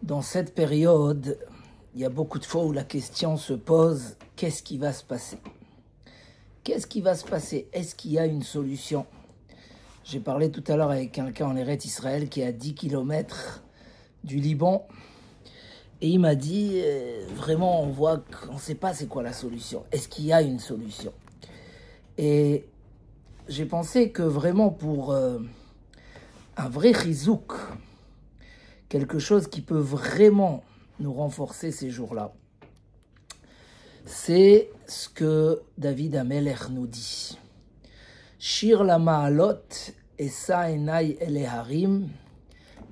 Dans cette période, il y a beaucoup de fois où la question se pose, qu'est-ce qui va se passer? Qu'est-ce qui va se passer? Est-ce qu'il y a une solution? J'ai parlé tout à l'heure avec quelqu'un en Eretz Israël qui est à 10 km du Liban. Et il m'a dit, vraiment, on voit qu'on ne sait pas c'est quoi la solution. Est-ce qu'il y a une solution? Et j'ai pensé que vraiment pour un vrai chizouk, quelque chose qui peut vraiment nous renforcer ces jours-là, c'est ce que David Amelech nous dit. Shir la ma'alot esa enai eleharim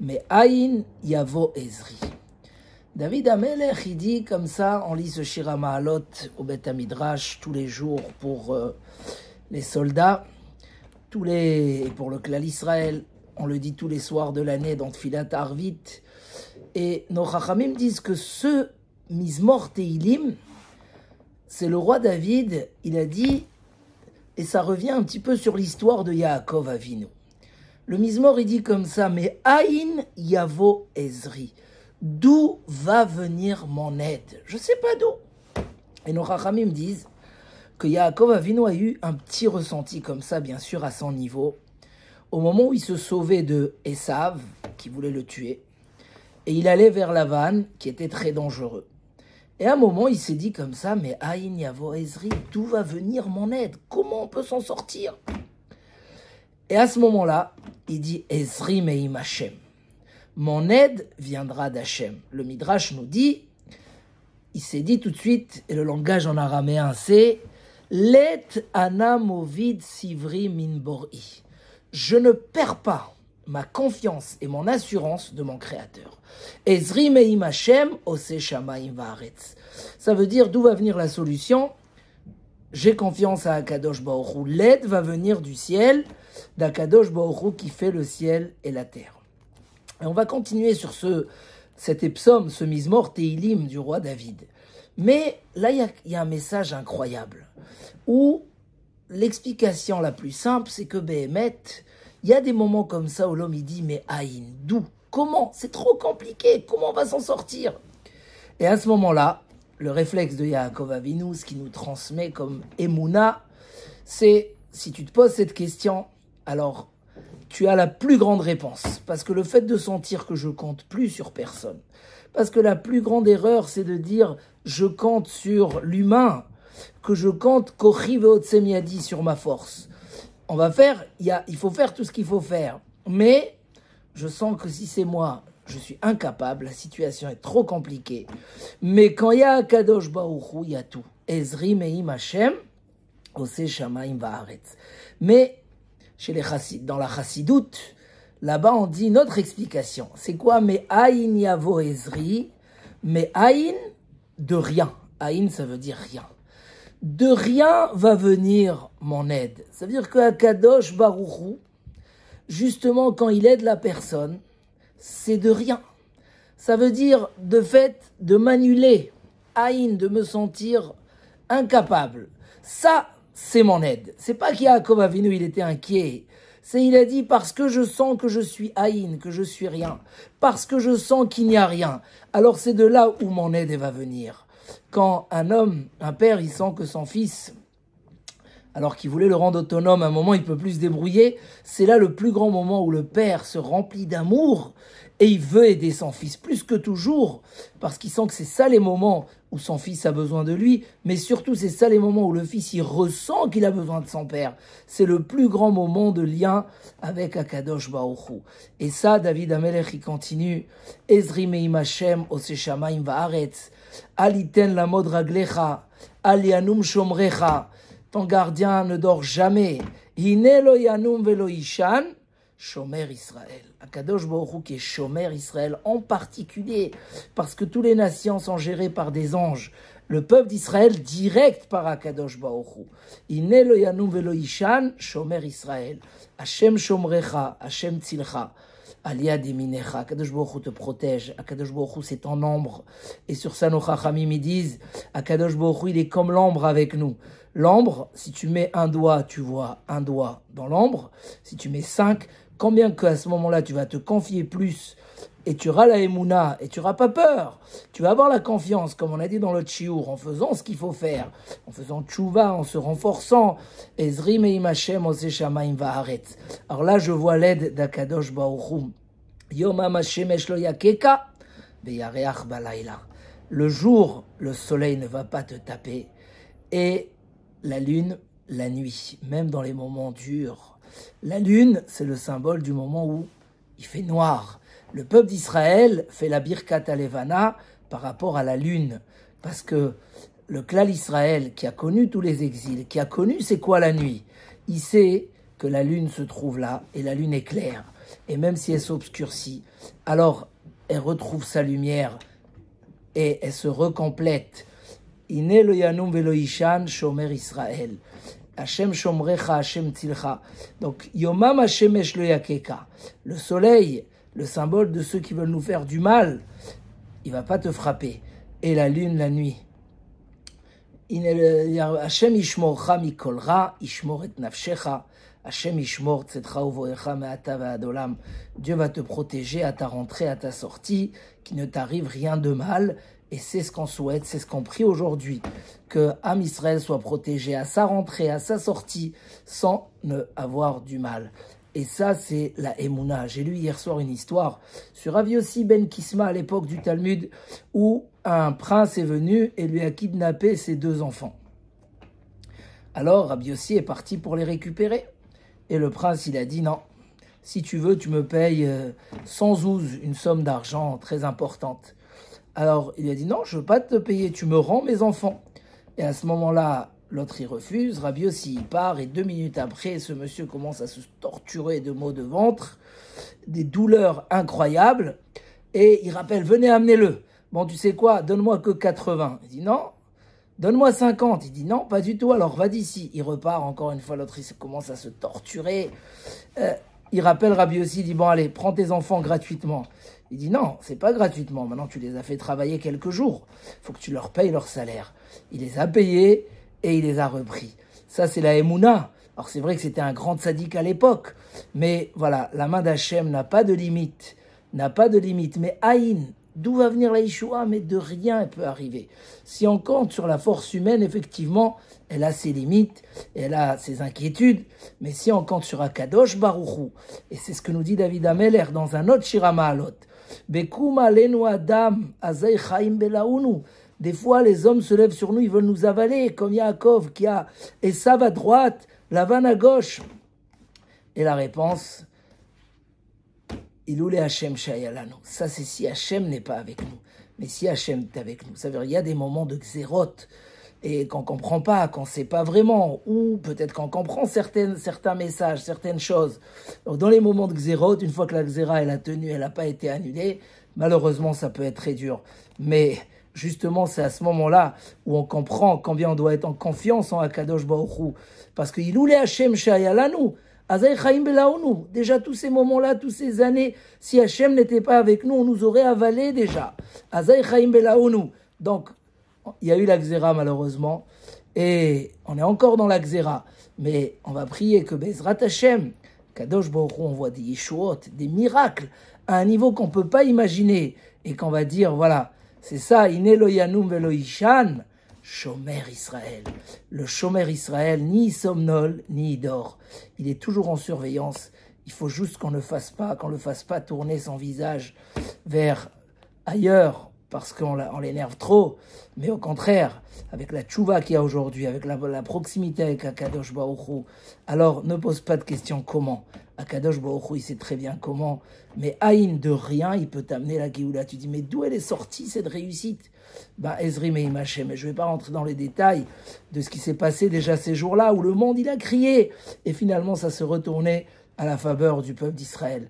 me'ayin yavo ezri. David Amelech, il dit comme ça, on lit ce Shir HaMa'alot au Beth HaMidrash tous les jours pour les soldats, pour le Klal Israël, on le dit tous les soirs de l'année dans Tfilat Arvit. Et nos Chachamim disent que ce Mizmor Teilim, c'est le roi David, il a dit, et ça revient un petit peu sur l'histoire de Yaakov Avinu. Le Mizmor, il dit comme ça, mais Aïn Yavo Ezri. D'où va venir mon aide? Je ne sais pas d'où. Et nos Chachamim disent que Yaakov Avinu a eu un petit ressenti comme ça, bien sûr, à son niveau, au moment où il se sauvait de Esav, qui voulait le tuer, et il allait vers Lavan, qui était très dangereux. Et à un moment, il s'est dit comme ça, mais Aïn Yavo Ezri, d'où va venir mon aide? Comment on peut s'en sortir? Et à ce moment-là, il dit Ezri me'im Hashem. Mon aide viendra d'Hachem. Le Midrash nous dit, il s'est dit tout de suite, et le langage en araméen c'est Let ana movid sivri min bor'i. Je ne perds pas ma confiance et mon assurance de mon Créateur. Ezri me'im Hashem ose shamayim va'aretz. Ça veut dire d'où va venir la solution? J'ai confiance à Akadosh Baruch Hu. L'aide va venir du ciel, d'Akadosh Baruch Hu qui fait le ciel et la terre. Et on va continuer sur cet epsaume, ce Mizmor Teilim du roi David. Mais là, il y a un message incroyable, où l'explication la plus simple, c'est que Béhémet, il y a des moments comme ça où l'homme il dit, mais Aïn, d'où? Comment? C'est trop compliqué, comment on va s'en sortir? Et à ce moment-là, le réflexe de Yaakov Avinu, ce qui nous transmet comme Emouna, c'est, si tu te poses cette question, alors tu as la plus grande réponse. Parce que le fait de sentir que je compte plus sur personne, parce que la plus grande erreur, c'est de dire je compte sur l'humain, que je compte Kochi ve'otsem yadi sur ma force. On va faire, il faut faire tout ce qu'il faut faire. Mais je sens que si c'est moi, je suis incapable, la situation est trop compliquée. Mais quand il y a Akadosh Baruch Hu, il y a tout. Ezri me'im Hashem, ose shamayim va'aretz. Mais chez les Chassid, dans la Chassidoute, là-bas on dit notre explication. C'est quoi? Mais Aïn Yavo Ezri, mais Aïn de rien. Aïn ça veut dire rien. De rien va venir mon aide. Ça veut dire que Akadosh Baruch Hu, justement quand il aide la personne, c'est de rien. Ça veut dire de fait de m'annuler. Aïn, de me sentir incapable. Ça, c'est mon aide. C'est pas qu'Yaakov Avinu, il était inquiet. C'est, il a dit, parce que je sens que je suis Aïn, que je suis rien. Parce que je sens qu'il n'y a rien. Alors c'est de là où mon aide va venir. Quand un homme, un père, il sent que son fils, alors qu'il voulait le rendre autonome, à un moment il peut plus se débrouiller, c'est là le plus grand moment où le père se remplit d'amour et il veut aider son fils plus que toujours, parce qu'il sent que c'est ça les moments où son fils a besoin de lui, mais surtout c'est ça les moments où le fils il ressent qu'il a besoin de son père. C'est le plus grand moment de lien avec Akadosh Baruch Hu. Et ça, David Amelech, il continue, Ezri me'im Hashem ose shamayim va'aretz, aliten lamod raglecha, al yanum shomrecha. Ton gardien ne dort jamais. Hine lo yanum velo ishan, Shomer Israël. Akadosh Baruch Hu qui est Shomer Israël en particulier, parce que toutes les nations sont gérées par des anges. Le peuple d'Israël direct par Akadosh Baruch Hu. Hine lo yanum velo ishan, Shomer Israël. Hashem shomrecha, Hashem tzilcha. Alia deminecha, Akadosh Baruch Hu te protège, Akadosh Baruch Hu c'est ton ombre. Et sur ça nos chachamim ils disent, Akadosh Baruch Hu il est comme l'ombre avec nous. L'ombre, si tu mets un doigt, tu vois un doigt dans l'ombre. Si tu mets 5, combien qu'à ce moment-là, tu vas te confier plus, et tu auras la émouna, et tu n'auras pas peur. Tu vas avoir la confiance, comme on a dit dans le Tchiour, en faisant ce qu'il faut faire, en faisant tchouva, en se renforçant. Ezri me'im Hashem oseh shamayim va'aretz. Alors là, je vois l'aide d'Akadosh Baruch Hu. Yomam hashemesh lo yakeka, ve'yareach balayla. Le jour, le soleil ne va pas te taper, et la lune, la nuit, même dans les moments durs. La lune, c'est le symbole du moment où il fait noir. Le peuple d'Israël fait la Birkat Alevana par rapport à la lune, parce que le Klal Israël, qui a connu tous les exils, qui a connu c'est quoi la nuit, il sait que la lune se trouve là, et la lune est claire. Et même si elle s'obscurcit, alors elle retrouve sa lumière, et elle se recomplète. Iné lo yanum velo ishan shomer Israël. Hashem shomrecha, Hashem tzilcha. Donc, Yomam Hashemesh lo yakeka. Le soleil, le symbole de ceux qui veulent nous faire du mal, il va pas te frapper. Et la lune, la nuit. Hashem ishmorcha mikol ra, ishmor et nafshecha. Hashem ishmor tzetcha uvoecha me'ata ve'ad olam. Dieu va te protéger à ta rentrée, à ta sortie, qu'il ne t'arrive rien de mal. Et c'est ce qu'on souhaite, c'est ce qu'on prie aujourd'hui, que Am Israël soit protégé à sa rentrée, à sa sortie, sans ne avoir du mal. Et ça, c'est la Emouna. J'ai lu hier soir une histoire sur Rav Yossi ben Kisma à l'époque du Talmud, où un prince est venu et lui a kidnappé ses 2 enfants. Alors, Rav Yossi est parti pour les récupérer. Et le prince, il a dit non, si tu veux, tu me payes 100 zouz, une somme d'argent très importante. Alors, il a dit, non, je ne veux pas te payer, tu me rends mes enfants. Et à ce moment-là, l'autre, il refuse. Rabbi aussi, il part. Et 2 minutes après, ce monsieur commence à se torturer de maux de ventre, des douleurs incroyables. Et il rappelle, venez, amenez-le. Bon, tu sais quoi, donne-moi que 80. Il dit, non, donne-moi 50. Il dit, non, pas du tout, alors va d'ici. Il repart, encore une fois, l'autre, il commence à se torturer. Il rappelle Rabbi aussi, il dit, bon, allez, prends tes enfants gratuitement. Il dit non, c'est pas gratuitement. Maintenant, tu les as fait travailler quelques jours. Il faut que tu leur payes leur salaire. Il les a payés et il les a repris. Ça, c'est la Emouna. Alors, c'est vrai que c'était un grand tzaddik à l'époque. Mais voilà, la main d'Hachem n'a pas de limite. N'a pas de limite. Mais Aïn, d'où va venir la Yeshua? Mais de rien, elle peut arriver. Si on compte sur la force humaine, effectivement, elle a ses limites, elle a ses inquiétudes. Mais si on compte sur Akadosh Baruch Hu, et c'est ce que nous dit David Ameller dans un autre Shira Ma'alot, Bekum alenu adam azay chaim belaunu. Des fois, les hommes se lèvent sur nous, ils veulent nous avaler, comme Yaakov qui a Esav à droite, Lavan à gauche. Et la réponse, Iloulé Hashem shayalanu. Ça, c'est si Hashem n'est pas avec nous. Mais si Hashem est avec nous, ça veut dire il y a des moments de xérot et qu'on ne comprend pas, qu'on ne sait pas vraiment, ou peut-être qu'on comprend certains messages, certaines choses. Donc, dans les moments de xérot, une fois que la xéra elle a tenu, elle n'a pas été annulée, malheureusement, ça peut être très dur. Mais justement, c'est à ce moment-là où on comprend combien on doit être en confiance en Akadosh Baruch Hu. Parce que Iloulé Hashem shayalanu. Azay chaim belaunu. Déjà, tous ces moments-là, toutes ces années, si Hachem n'était pas avec nous, on nous aurait avalé déjà. Azay chaim belaunu. Donc, il y a eu la xéra malheureusement, et on est encore dans la xéra. Mais on va prier que Bezrat Hachem, Kadosh Baruch Hu, on voit des yeshuot, des miracles, à un niveau qu'on ne peut pas imaginer, et qu'on va dire, voilà, c'est ça, Iné lo yanum velo ishan, Shomer Israël. Le Shomer Israël, ni il somnole, ni il dort. Il est toujours en surveillance. Il faut juste qu'on ne le fasse pas tourner son visage vers ailleurs, parce qu'on l'énerve trop. Mais au contraire, avec la tchouva qu'il y a aujourd'hui, avec la proximité avec Akadosh Baruch Hu, alors ne pose pas de question comment. Akadosh Baruch Hu, il sait très bien comment. Mais Aïn, de rien, il peut t'amener la Géoula. Tu dis, mais d'où elle est sortie cette réussite? Ezri me'im Hashem. Mais je ne vais pas rentrer dans les détails de ce qui s'est passé déjà ces jours-là, où le monde, il a crié. Et finalement, ça se retournait à la faveur du peuple d'Israël.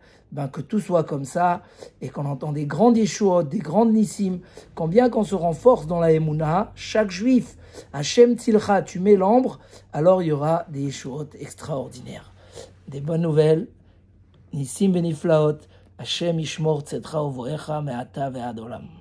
Que tout soit comme ça, et qu'on entend des grandes Yeshuot, des grandes Nissim, combien qu'on se renforce dans la Emouna, chaque juif, Hashem Tzilcha, tu mets l'ambre, alors il y aura des Yeshuot extraordinaires. Des bonnes nouvelles, Nissim Beniflaot, Hashem Ishmor Tzetra Uvoecha Me'ata Ve'ad Olam.